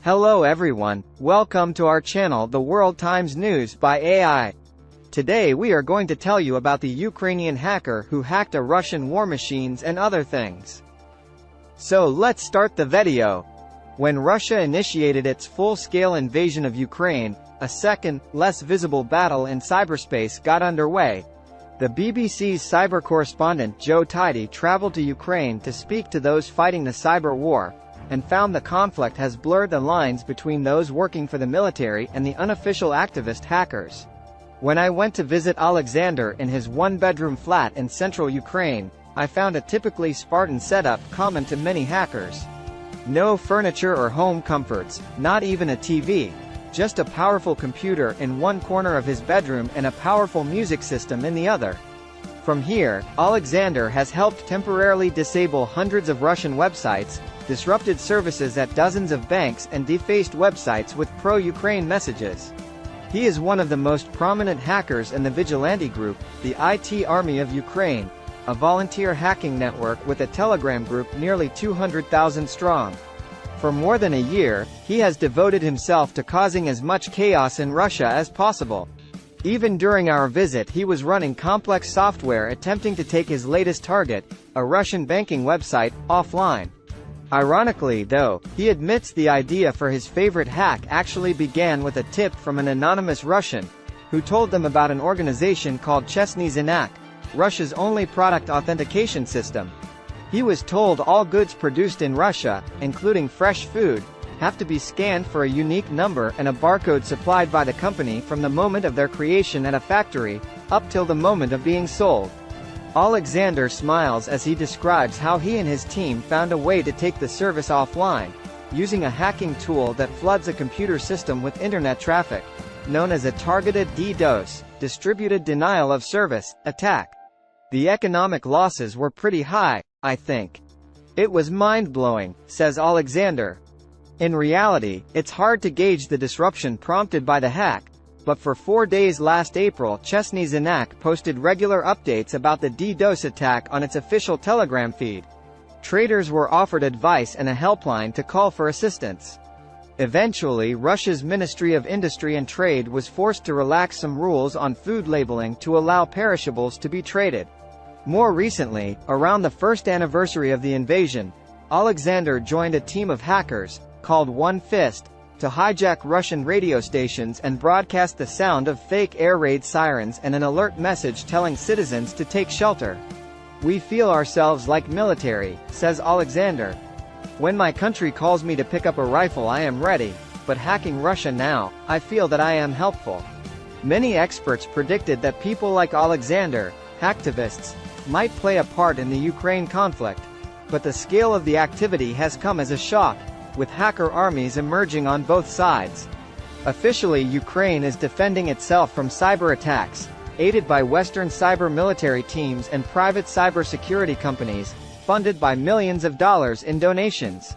Hello everyone, welcome to our channel The World Times News by AI. Today we are going to tell you about the Ukrainian hacker who hacked a Russian war machines and other things. So let's start the video. When Russia initiated its full-scale invasion of Ukraine, a second, less visible battle in cyberspace got underway. The BBC's cyber correspondent Joe Tidy traveled to Ukraine to speak to those fighting the cyber war, and found the conflict has blurred the lines between those working for the military and the unofficial activist hackers. When I went to visit Alexander in his one-bedroom flat in central Ukraine, I found a typically Spartan setup common to many hackers. No furniture or home comforts, not even a TV. Just a powerful computer in one corner of his bedroom and a powerful music system in the other. From here, Alexander has helped temporarily disable hundreds of Russian websites, disrupted services at dozens of banks and defaced websites with pro-Ukraine messages. He is one of the most prominent hackers in the vigilante group, the IT Army of Ukraine, a volunteer hacking network with a Telegram group nearly 200,000 strong. For more than a year, he has devoted himself to causing as much chaos in Russia as possible. Even during our visit he was running complex software attempting to take his latest target, a Russian banking website, offline. Ironically though, he admits the idea for his favorite hack actually began with a tip from an anonymous Russian, who told them about an organization called Chesny Zinak, Russia's only product authentication system. He was told all goods produced in Russia, including fresh food, have to be scanned for a unique number and a barcode supplied by the company from the moment of their creation at a factory, up till the moment of being sold. Alexander smiles as he describes how he and his team found a way to take the service offline, using a hacking tool that floods a computer system with internet traffic, known as a targeted DDoS, distributed denial of service, attack. The economic losses were pretty high, I think. It was mind-blowing, says Alexander. In reality, it's hard to gauge the disruption prompted by the hack, but for 4 days last April Chesny Zinak posted regular updates about the DDoS attack on its official Telegram feed. Traders were offered advice and a helpline to call for assistance. Eventually Russia's Ministry of Industry and Trade was forced to relax some rules on food labeling to allow perishables to be traded. More recently, around the first anniversary of the invasion, Alexander joined a team of hackers, called One Fist, to hijack Russian radio stations and broadcast the sound of fake air raid sirens and an alert message telling citizens to take shelter. "We feel ourselves like military," says Alexander. "When my country calls me to pick up a rifle I am ready, but hacking Russia now, I feel that I am helpful." Many experts predicted that people like Alexander, hacktivists, might play a part in the Ukraine conflict, but the scale of the activity has come as a shock, with hacker armies emerging on both sides. Officially Ukraine is defending itself from cyber attacks, aided by Western cyber military teams and private cybersecurity companies, funded by millions of dollars in donations.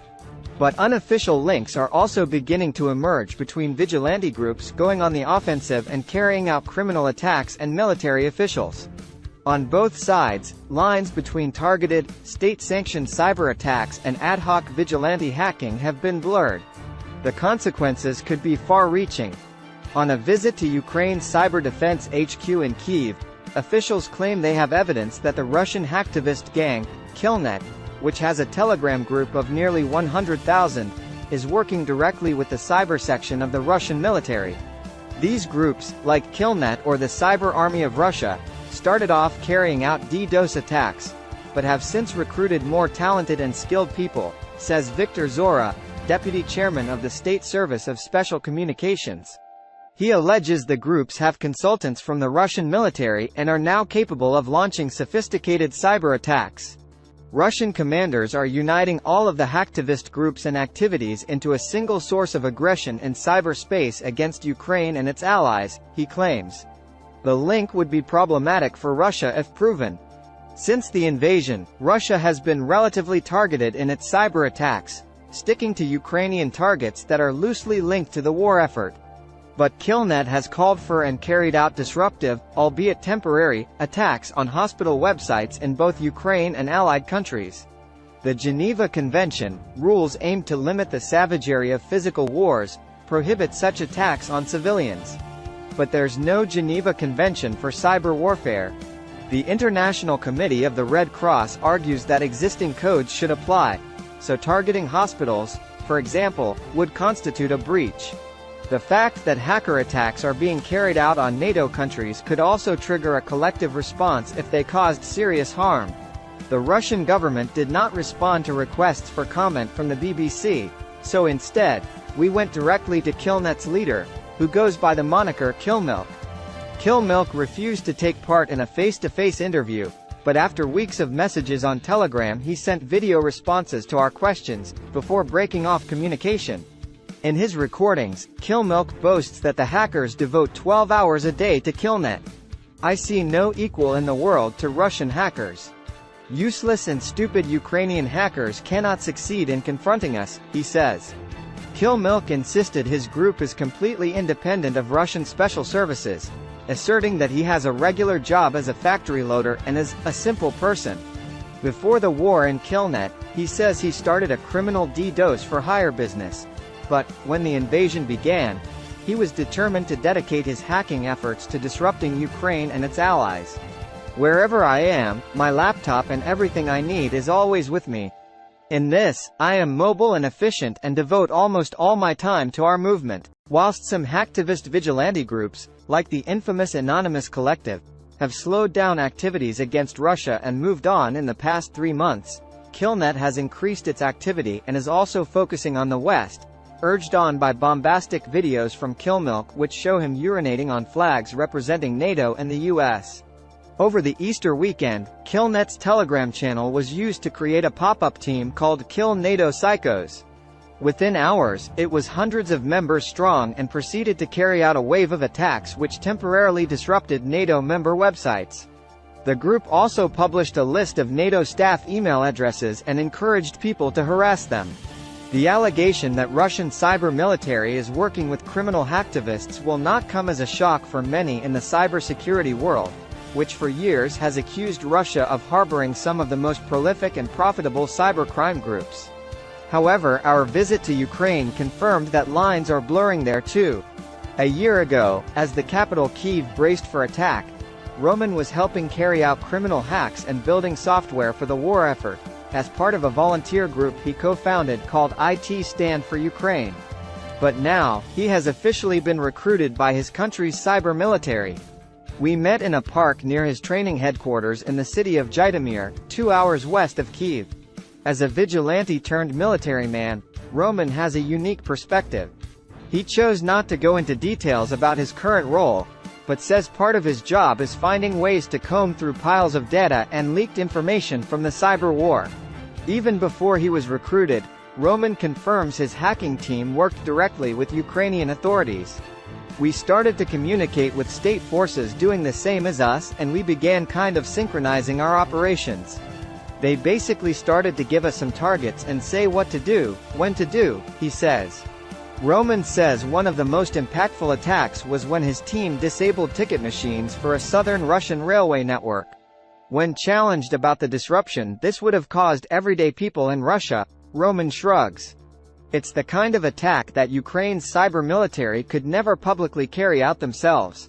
But unofficial links are also beginning to emerge between vigilante groups going on the offensive and carrying out criminal attacks and military officials. On both sides, lines between targeted, state-sanctioned cyber attacks and ad hoc vigilante hacking have been blurred. The consequences could be far-reaching. On a visit to Ukraine's cyber defense HQ in Kyiv, officials claim they have evidence that the Russian hacktivist gang, Killnet, which has a Telegram group of nearly 100,000, is working directly with the cyber section of the Russian military. These groups, like Killnet or the Cyber Army of Russia, started off carrying out DDoS attacks, but have since recruited more talented and skilled people, says Viktor Zora, deputy chairman of the State Service of Special Communications. He alleges the groups have consultants from the Russian military and are now capable of launching sophisticated cyber attacks. Russian commanders are uniting all of the hacktivist groups and activities into a single source of aggression in cyberspace against Ukraine and its allies, he claims. The link would be problematic for Russia if proven. Since the invasion, Russia has been relatively targeted in its cyber attacks, sticking to Ukrainian targets that are loosely linked to the war effort. But Killnet has called for and carried out disruptive, albeit temporary, attacks on hospital websites in both Ukraine and allied countries. The Geneva Convention rules aim to limit the savagery of physical wars, prohibit such attacks on civilians. But there's no Geneva Convention for cyber warfare. The International Committee of the Red Cross argues that existing codes should apply, so targeting hospitals, for example, would constitute a breach. The fact that hacker attacks are being carried out on NATO countries could also trigger a collective response if they caused serious harm. The Russian government did not respond to requests for comment from the BBC, so instead, we went directly to Killnet's leader, who goes by the moniker Killmilk. Killmilk refused to take part in a face-to-face interview, but after weeks of messages on Telegram he sent video responses to our questions, before breaking off communication. In his recordings, Killmilk boasts that the hackers devote 12 hours a day to Killnet. I see no equal in the world to Russian hackers. Useless and stupid Ukrainian hackers cannot succeed in confronting us, he says. Killmilk insisted his group is completely independent of Russian special services, asserting that he has a regular job as a factory loader and is a simple person. Before the war in Killnet, he says he started a criminal DDoS for hire business. But, when the invasion began, he was determined to dedicate his hacking efforts to disrupting Ukraine and its allies. Wherever I am, my laptop and everything I need is always with me. In this, I am mobile and efficient and devote almost all my time to our movement. Whilst some hacktivist vigilante groups, like the infamous Anonymous Collective, have slowed down activities against Russia and moved on in the past 3 months, Killnet has increased its activity and is also focusing on the West, urged on by bombastic videos from Killmilk which show him urinating on flags representing NATO and the US. Over the Easter weekend, Killnet's Telegram channel was used to create a pop-up team called Kill NATO Psychos. Within hours, it was hundreds of members strong and proceeded to carry out a wave of attacks which temporarily disrupted NATO member websites. The group also published a list of NATO staff email addresses and encouraged people to harass them. The allegation that Russian cyber military is working with criminal hacktivists will not come as a shock for many in the cybersecurity world, which for years has accused Russia of harboring some of the most prolific and profitable cybercrime groups. However, our visit to Ukraine confirmed that lines are blurring there too. A year ago, as the capital Kyiv braced for attack, Roman was helping carry out criminal hacks and building software for the war effort, as part of a volunteer group he co-founded called IT Stand for Ukraine. But now, he has officially been recruited by his country's cyber military. We met in a park near his training headquarters in the city of Zhytomyr, 2 hours west of Kyiv. As a vigilante-turned-military man, Roman has a unique perspective. He chose not to go into details about his current role, but says part of his job is finding ways to comb through piles of data and leaked information from the cyber war. Even before he was recruited, Roman confirms his hacking team worked directly with Ukrainian authorities. We started to communicate with state forces doing the same as us, and we began kind of synchronizing our operations. They basically started to give us some targets and say what to do, when to do, he says. Roman says one of the most impactful attacks was when his team disabled ticket machines for a southern Russian railway network. When challenged about the disruption this would have caused everyday people in Russia, Roman shrugs. It's the kind of attack that Ukraine's cyber military could never publicly carry out themselves.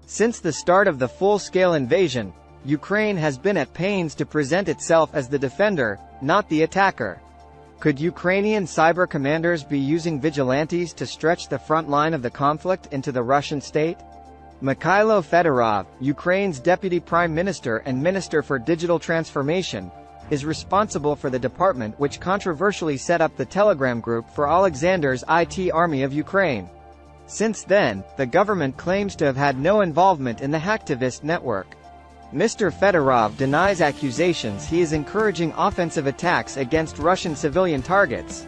Since the start of the full-scale invasion, Ukraine has been at pains to present itself as the defender, not the attacker. Could Ukrainian cyber commanders be using vigilantes to stretch the front line of the conflict into the Russian state? Mikhailo Fedorov, Ukraine's deputy prime minister and minister for digital transformation, is responsible for the department which controversially set up the Telegram group for Alexander's IT army of Ukraine. Since then, the government claims to have had no involvement in the hacktivist network. Mr. Fedorov denies accusations he is encouraging offensive attacks against Russian civilian targets.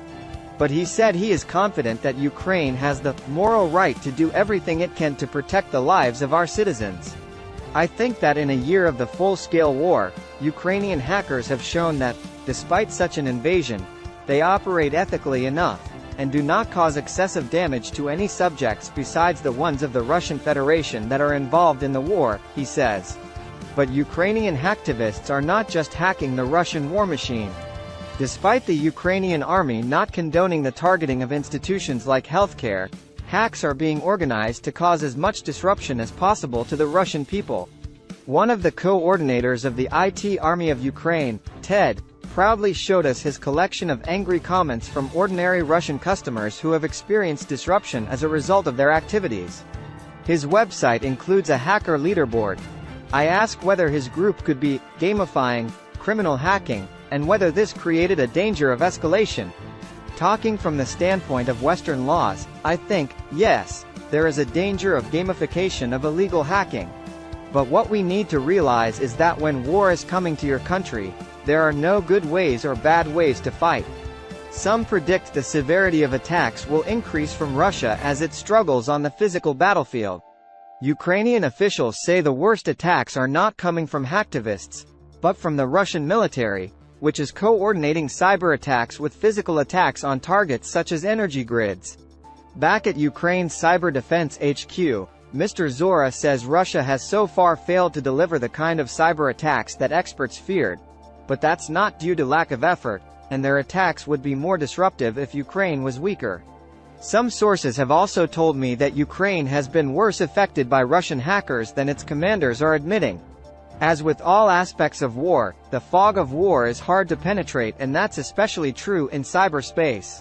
But he said he is confident that Ukraine has the moral right to do everything it can to protect the lives of our citizens. I think that in a year of the full-scale war, Ukrainian hackers have shown that, despite such an invasion, they operate ethically enough, and do not cause excessive damage to any subjects besides the ones of the Russian Federation that are involved in the war, he says. But Ukrainian hacktivists are not just hacking the Russian war machine. Despite the Ukrainian army not condoning the targeting of institutions like healthcare, hacks are being organized to cause as much disruption as possible to the Russian people. One of the coordinators of the IT Army of Ukraine, Ted, proudly showed us his collection of angry comments from ordinary Russian customers who have experienced disruption as a result of their activities. His website includes a hacker leaderboard. I asked whether his group could be gamifying criminal hacking, and whether this created a danger of escalation. Talking from the standpoint of Western laws, I think, yes, there is a danger of gamification of illegal hacking. But what we need to realize is that when war is coming to your country, there are no good ways or bad ways to fight. Some predict the severity of attacks will increase from Russia as it struggles on the physical battlefield. Ukrainian officials say the worst attacks are not coming from hacktivists, but from the Russian military, which is coordinating cyber attacks with physical attacks on targets such as energy grids. Back at Ukraine's Cyber Defense HQ, Mr. Zora says Russia has so far failed to deliver the kind of cyber attacks that experts feared. But that's not due to lack of effort, and their attacks would be more disruptive if Ukraine was weaker. Some sources have also told me that Ukraine has been worse affected by Russian hackers than its commanders are admitting. As with all aspects of war, the fog of war is hard to penetrate, and that's especially true in cyberspace.